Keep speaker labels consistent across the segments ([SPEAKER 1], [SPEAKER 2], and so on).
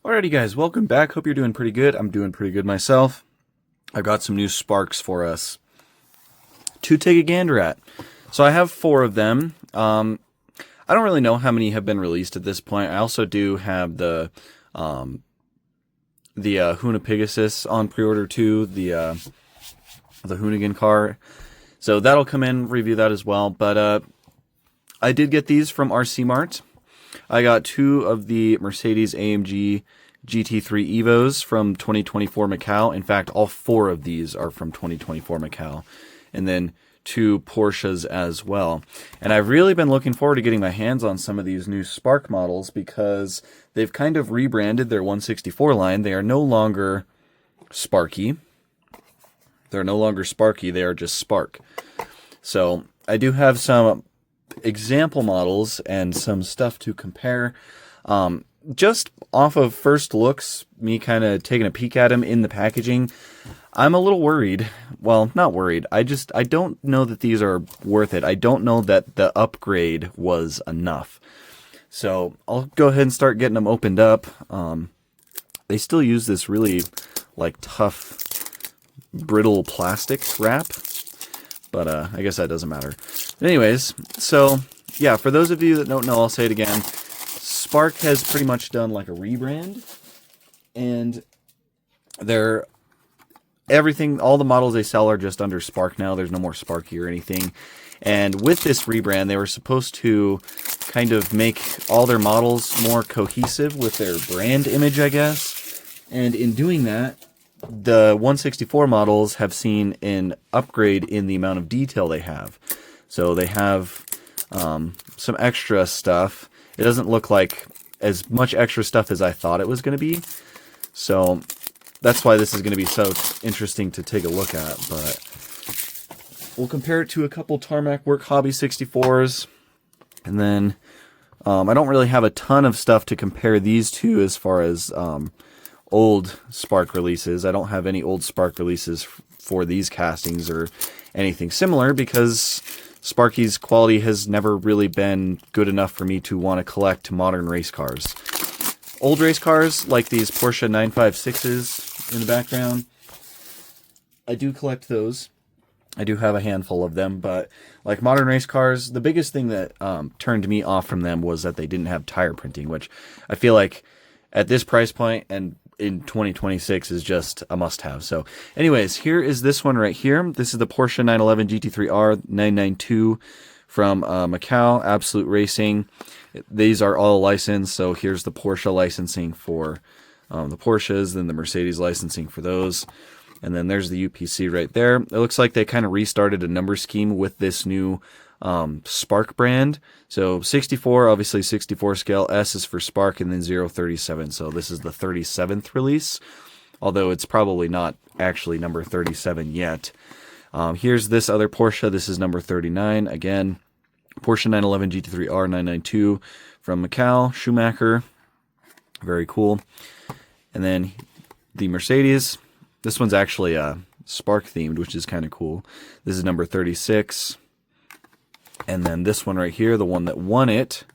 [SPEAKER 1] Alrighty guys, welcome back. Hope you're doing pretty good. I'm doing pretty good myself. I've got some new sparks for us to take a gander at. So I have 4 of them. I don't really know how many have been released at this point. I also do have the Huna Pegasus on pre-order too, the Hoonigan car. So that'll come in, review that as well. But I did get these from RC Mart. I got 2 of the Mercedes AMG GT3 Evos from 2024 Macau. In fact, all 4 of these are from 2024 Macau. And then 2 Porsches as well. And I've really been looking forward to getting my hands on some of these new Spark models because they've kind of rebranded their 164 line. They are no longer Sparky. They're no longer Sparky, they are just Spark. So I do have some example models and some stuff to compare. Just off of first looks, me kind of taking a peek at them in the packaging, I'm a little worried. Well, not worried. I don't know that these are worth it. I don't know that the upgrade was enough. So I'll go ahead and start getting them opened up. They still use this really like tough, brittle plastic wrap, but I guess that doesn't matter. Anyways, so yeah, for those of you that don't know, I'll say it again. Spark has pretty much done like a rebrand, and all the models they sell are just under Spark now. There's no more Sparky or anything. And with this rebrand, they were supposed to kind of make all their models more cohesive with their brand image, I guess. And in doing that, the 164 models have seen an upgrade in the amount of detail they have. So they have some extra stuff. It doesn't look like as much extra stuff as I thought it was going to be. So that's why this is going to be so interesting to take a look at. But we'll compare it to a couple Tarmac Work Hobby 64s. And then I don't really have a ton of stuff to compare these to as far as old Spark releases. I don't have any old Spark releases for these castings or anything similar because Sparky's quality has never really been good enough for me to want to collect modern race cars. Old race cars, like these Porsche 956s in the background, I do collect those. I do have a handful of them, but like modern race cars, the biggest thing that turned me off from them was that they didn't have tire printing, which I feel like at this price point and in 2026 is just a must-have. So anyways, here is this one right here. This is the Porsche 911 GT3R 992 from Macau, Absolute Racing. These are all licensed, so here's the Porsche licensing for the Porsches, then the Mercedes licensing for those, and then there's the UPC right there. It looks like they kind of restarted a number scheme with this new Spark brand. So 64, obviously 64 scale, S is for Spark, and then 037. So this is the 37th release, although it's probably not actually number 37 yet. Here's this other Porsche. This is number 39. Again, Porsche 911 GT3R 992 from Macau, Schumacher. Very cool. And then the Mercedes. This one's actually Spark themed, which is kind of cool. This is number 36. And then this one right here, the one that won it,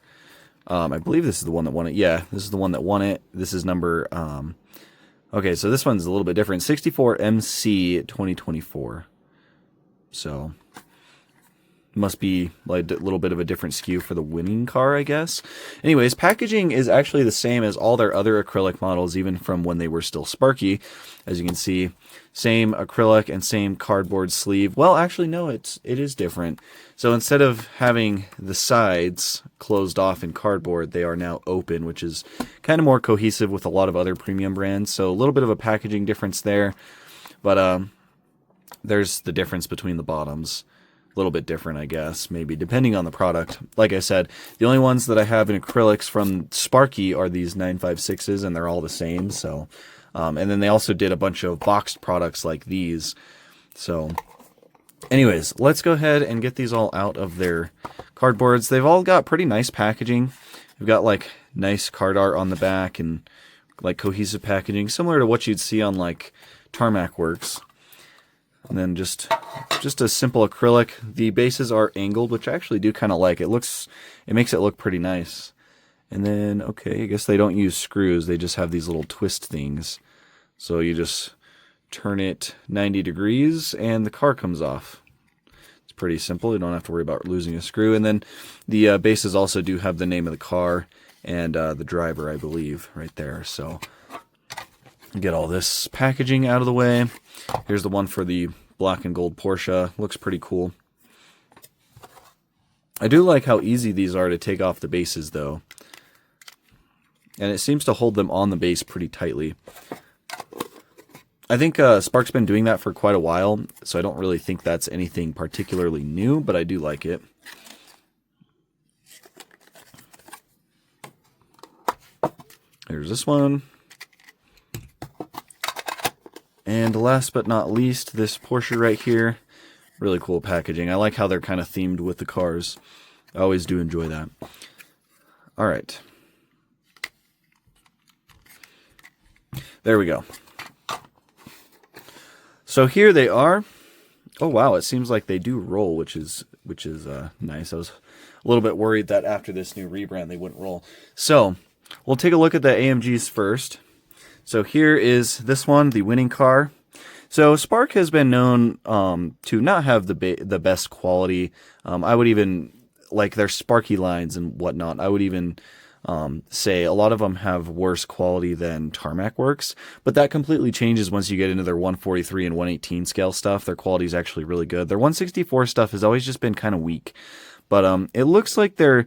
[SPEAKER 1] I believe this is the one that won it. Yeah, this is the one that won it. This is number, okay, so this one's a little bit different. 64 MC 2024. So must be like a little bit of a different SKU for the winning car, I guess. Anyways, packaging is actually the same as all their other acrylic models, even from when they were still Sparky. As you can see, same acrylic and same cardboard sleeve. Well, actually, no, it is different. So instead of having the sides closed off in cardboard, they are now open, which is kind of more cohesive with a lot of other premium brands. So a little bit of a packaging difference there. But there's the difference between the bottoms. A little bit different, I guess, maybe, depending on the product. Like I said, the only ones that I have in acrylics from Sparky are these 956s, and they're all the same. So, and then they also did a bunch of boxed products like these. So anyways, let's go ahead and get these all out of their cardboards. They've all got pretty nice packaging. We've got like nice card art on the back and like cohesive packaging, similar to what you'd see on like Tarmac Works. And then just a simple acrylic. The bases are angled, which I actually do kind of like. It makes it look pretty nice. And then, okay, I guess they don't use screws. They just have these little twist things. So you just turn it 90 degrees and the car comes off. It's pretty simple. You don't have to worry about losing a screw. And then the bases also do have the name of the car and the driver, I believe, right there. So get all this packaging out of the way. Here's the one for the black and gold Porsche. Looks pretty cool. I do like how easy these are to take off the bases, though. And it seems to hold them on the base pretty tightly. I think Spark's been doing that for quite a while, so I don't really think that's anything particularly new, but I do like it. There's this one. And last but not least, this Porsche right here. Really cool packaging. I like how they're kind of themed with the cars. I always do enjoy that. All right. There we go. So here they are. Oh wow, it seems like they do roll, which is nice. I was a little bit worried that after this new rebrand they wouldn't roll. So we'll take a look at the AMGs first. So here is this one, the winning car. So Spark has been known to not have the best quality. I would even, like their Sparky lines and whatnot, I would even say a lot of them have worse quality than Tarmac Works, but that completely changes once you get into their 143 and 118 scale stuff. Their quality is actually really good. Their 164 stuff has always just been kind of weak, but it looks like they're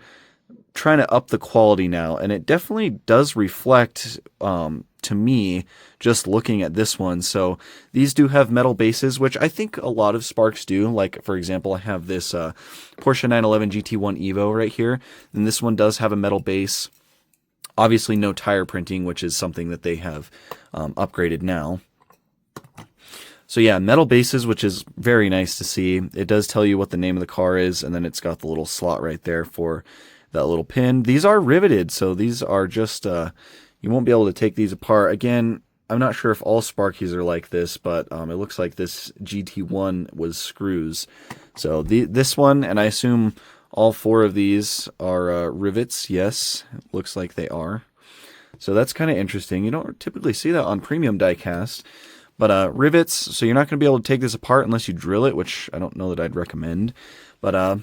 [SPEAKER 1] trying to up the quality now, and it definitely does reflect to me just looking at this one. So these do have metal bases, which I think a lot of Sparks do. Like, for example, I have this Porsche 911 GT1 Evo right here, and this one does have a metal base. Obviously no tire printing, which is something that they have upgraded now. So yeah, metal bases, which is very nice to see. It does tell you what the name of the car is, and then it's got the little slot right there for that little pin. These are riveted, so these are just, you won't be able to take these apart. Again, I'm not sure if all Sparkies are like this, but it looks like this GT1 was screws. So this one, and I assume all four of these are rivets. Yes, it looks like they are. So that's kind of interesting. You don't typically see that on premium diecast. But rivets, so you're not going to be able to take this apart unless you drill it, which I don't know that I'd recommend. But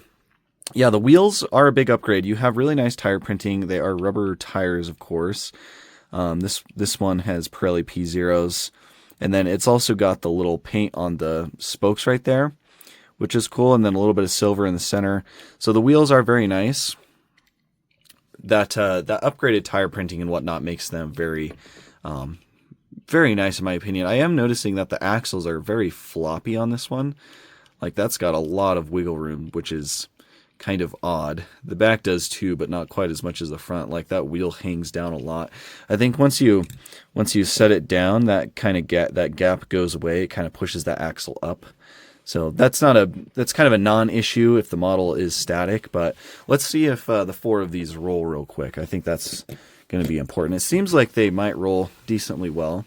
[SPEAKER 1] yeah, the wheels are a big upgrade. You have really nice tire printing. They are rubber tires, of course. This one has Pirelli P0s. And then it's also got the little paint on the spokes right there, which is cool. And then a little bit of silver in the center. So the wheels are very nice. That upgraded tire printing and whatnot makes them very nice in my opinion. I am noticing that the axles are very floppy on this one. Like, that's got a lot of wiggle room, which is kind of odd. The back does too, but not quite as much as the front. Like, that wheel hangs down a lot. I think once you set it down, that kind of that gap goes away. It kind of pushes that axle up. So that's kind of a non-issue if the model is static. But let's see if the four of these roll real quick. I think that's going to be important. It seems like they might roll decently well.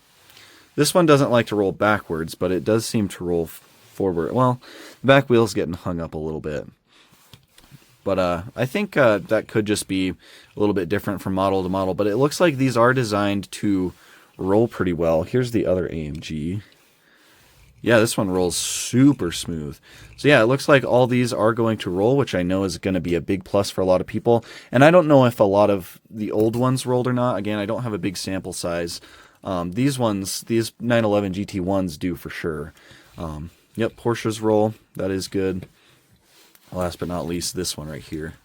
[SPEAKER 1] This one doesn't like to roll backwards, but it does seem to roll forward. Well, the back wheel's getting hung up a little bit. But I think that could just be a little bit different from model to model. But it looks like these are designed to roll pretty well. Here's the other AMG. Yeah, this one rolls super smooth. So yeah, it looks like all these are going to roll, which I know is going to be a big plus for a lot of people. And I don't know if a lot of the old ones rolled or not. Again, I don't have a big sample size. These 911 GT1s do for sure. Yep, Porsches roll. That is good. Last but not least, this one right here.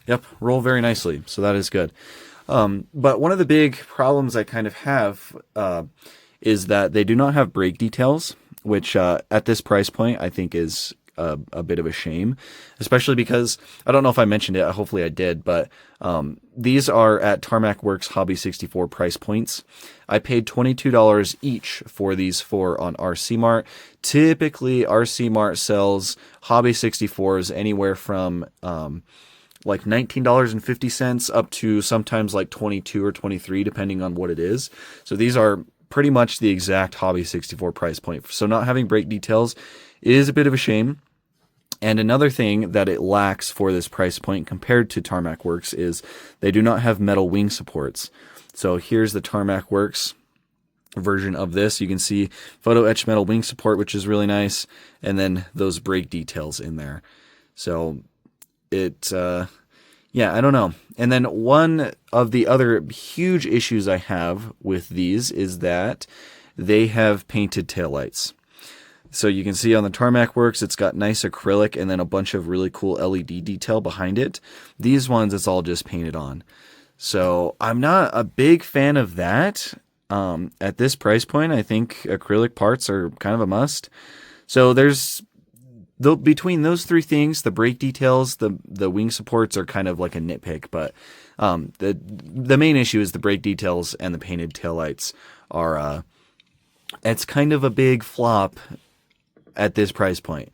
[SPEAKER 1] Yep, roll very nicely. So that is good. But one of the big problems I kind of have is that they do not have brake details, which at this price point I think is a bit of a shame, especially because I don't know if I mentioned it. Hopefully I did, but these are at Tarmac Works Hobby 64 price points. I paid $22 each for these four on RC Mart. Typically, RC Mart sells Hobby 64s anywhere from like $19.50 up to sometimes like $22 or $23, depending on what it is. So these are pretty much the exact Hobby 64 price point. So not having brake details is a bit of a shame. And another thing that it lacks for this price point compared to Tarmac Works is they do not have metal wing supports. So here's the Tarmac Works version of this. You can see photo etched metal wing support, which is really nice, and then those brake details in there. So it, yeah, I don't know. And then one of the other huge issues I have with these is that they have painted taillights. So you can see on the Tarmac Works, it's got nice acrylic and then a bunch of really cool LED detail behind it. These ones, it's all just painted on. So I'm not a big fan of that. At this price point, I think acrylic parts are kind of a must. So there's, between those three things, the brake details, the wing supports are kind of like a nitpick, but the main issue is the brake details and the painted taillights are, it's kind of a big flop at this price point.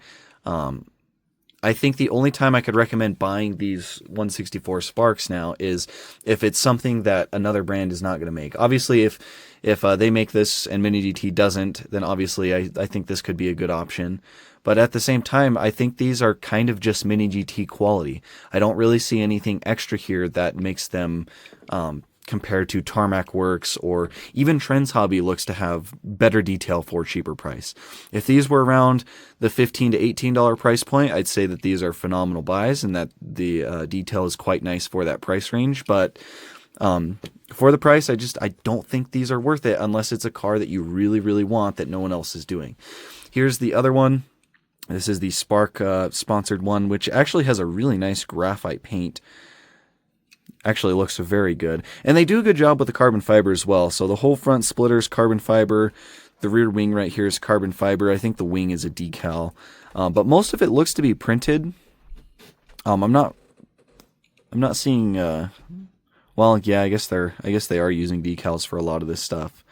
[SPEAKER 1] I think the only time I could recommend buying these 164 Sparks now is if it's something that another brand is not going to make. Obviously, if they make this and Mini GT doesn't, then obviously I think this could be a good option. But at the same time, I think these are kind of just Mini GT quality. I don't really see anything extra here that makes them compared to Tarmac Works, or even Trends Hobby looks to have better detail for a cheaper price. If these were around the $15 to $18 price point, I'd say that these are phenomenal buys and that the detail is quite nice for that price range. But for the price, I don't think these are worth it unless it's a car that you really, really want that no one else is doing. Here's the other one. This is the Spark sponsored one, which actually has a really nice graphite paint. Actually looks very good. And they do a good job with the carbon fiber as well. So the whole front splitter is carbon fiber. The rear wing right here is carbon fiber. I think the wing is a decal. But most of it looks to be printed. I'm not seeing well, yeah, I guess they are using decals for a lot of this stuff.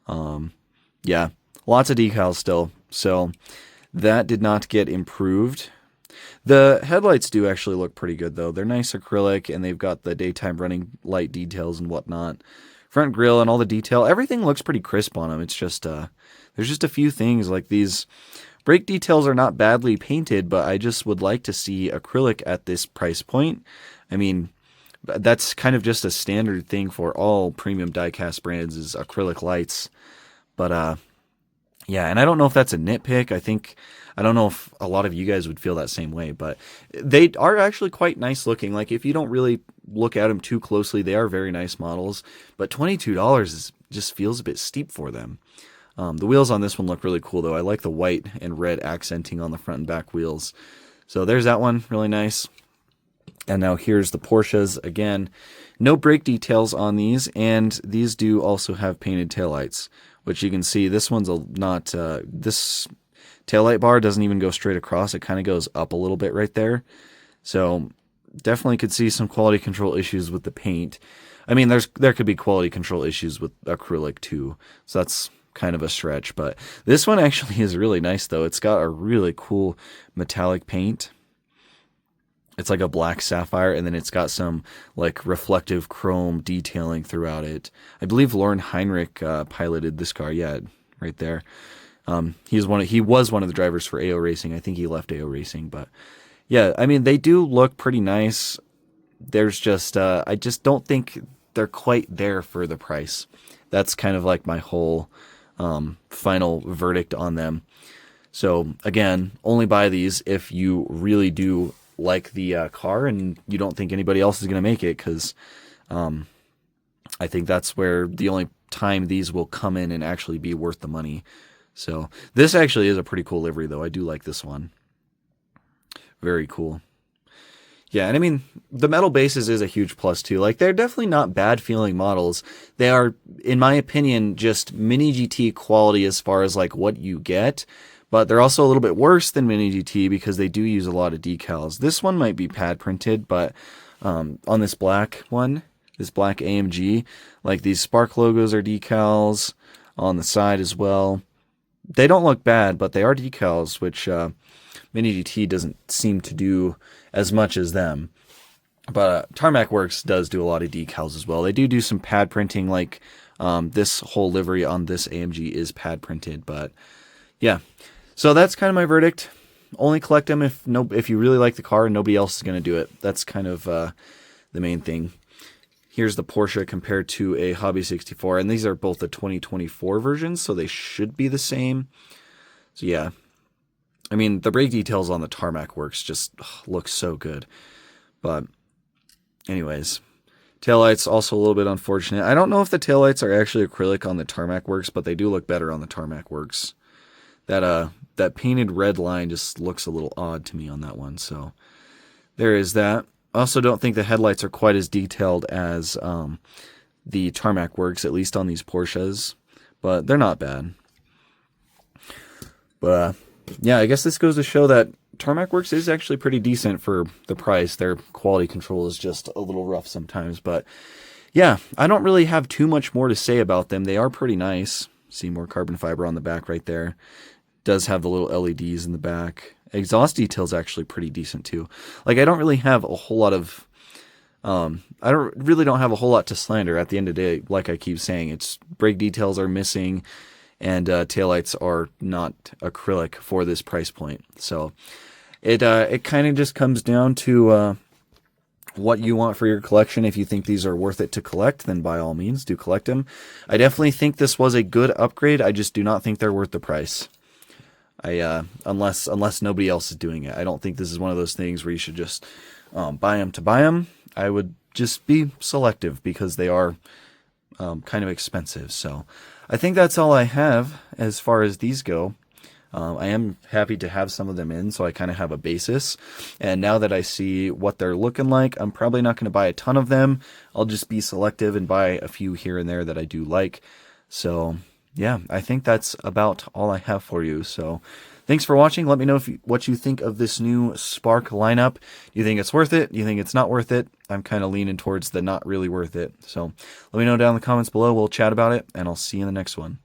[SPEAKER 1] Yeah, lots of decals still. So that did not get improved. The headlights do actually look pretty good, though. They're nice acrylic, and they've got the daytime running light details and whatnot. Front grille and all the detail, everything looks pretty crisp on them. It's just, there's just a few things, like these brake details are not badly painted, but I just would like to see acrylic at this price point. I mean, that's kind of just a standard thing for all premium diecast brands is acrylic lights. But, yeah, and I don't know if that's a nitpick. I don't know if a lot of you guys would feel that same way, but they are actually quite nice looking. Like, if you don't really look at them too closely, they are very nice models, but $22 just feels a bit steep for them. The wheels on this one look really cool, though. I like the white and red accenting on the front and back wheels. So there's that one, really nice. And now here's the Porsches. Again, no brake details on these, and these do also have painted taillights, which you can see. This one's not, this taillight bar doesn't even go straight across. It kind of goes up a little bit right there. So definitely could see some quality control issues with the paint. I mean, there could be quality control issues with acrylic too. So that's kind of a stretch. But this one actually is really nice, though. It's got a really cool metallic paint. It's like a black sapphire, and then it's got some like reflective chrome detailing throughout it. I believe Lauren Heinrich piloted this car. Yeah, right there. He was one of the drivers for AO Racing. I think he left AO Racing, but yeah, I mean, they do look pretty nice. There's just, I just don't think they're quite there for the price. That's kind of like my whole, final verdict on them. So again, only buy these if you really do like the, car and you don't think anybody else is going to make it. 'Cause, I think that's where the only time these will come in and actually be worth the money. So this actually is a pretty cool livery, though. I do like this one. Very cool. Yeah, and I mean, the metal bases is a huge plus, too. Like, they're definitely not bad-feeling models. They are, in my opinion, just Mini GT quality as far as, like, what you get. But they're also a little bit worse than Mini GT because they do use a lot of decals. This one might be pad-printed, but on this black one, this black AMG, like, these Spark logos are decals on the side as well. They don't look bad, but they are decals, which Mini GT doesn't seem to do as much as them. But Tarmac Works does do a lot of decals as well. They do some pad printing, like this whole livery on this AMG is pad printed. But yeah, so that's kind of my verdict. only collect them if you really like the car and nobody else is going to do it. That's kind of the main thing. Here's the Porsche compared to a Hobby 64, and these are both the 2024 versions, so they should be the same. So yeah, I mean, the brake details on the tarmac works just look so good. But anyways, taillights also a little bit unfortunate. I don't know if the taillights are actually acrylic on the tarmac works, but they do look better on the tarmac works. That painted red line just looks a little odd to me on that one, so there is that. I also don't think the headlights are quite as detailed as the tarmac works, at least on these Porsches, but they're not bad. But yeah, I guess this goes to show that tarmac works is actually pretty decent for the price. Their quality control is just a little rough sometimes, but yeah, I don't really have too much more to say about them. They are pretty nice. See more carbon fiber on the back right there. Does have the little LEDs in the back. Exhaust detail's actually pretty decent too. Like, I don't really have a whole lot of I don't have a whole lot to slander. At the end of the day, like I keep saying, it's brake details are missing, and taillights are not acrylic for this price point. So it kind of just comes down to what you want for your collection. If you think these are worth it to collect, then by all means do collect them. I definitely think this was a good upgrade. I just do not think they're worth the price. Unless nobody else is doing it. I don't think this is one of those things where you should just buy them to buy them. I would just be selective because they are kind of expensive. So I think that's all I have as far as these go. I am happy to have some of them in, so I kind of have a basis. And now that I see what they're looking like, I'm probably not going to buy a ton of them. I'll just be selective and buy a few here and there that I do like. So yeah, I think that's about all I have for you. So thanks for watching. Let me know what you think of this new Spark lineup. Do you think it's worth it? Do you think it's not worth it? I'm kind of leaning towards the not really worth it. So let me know down in the comments below. We'll chat about it, and I'll see you in the next one.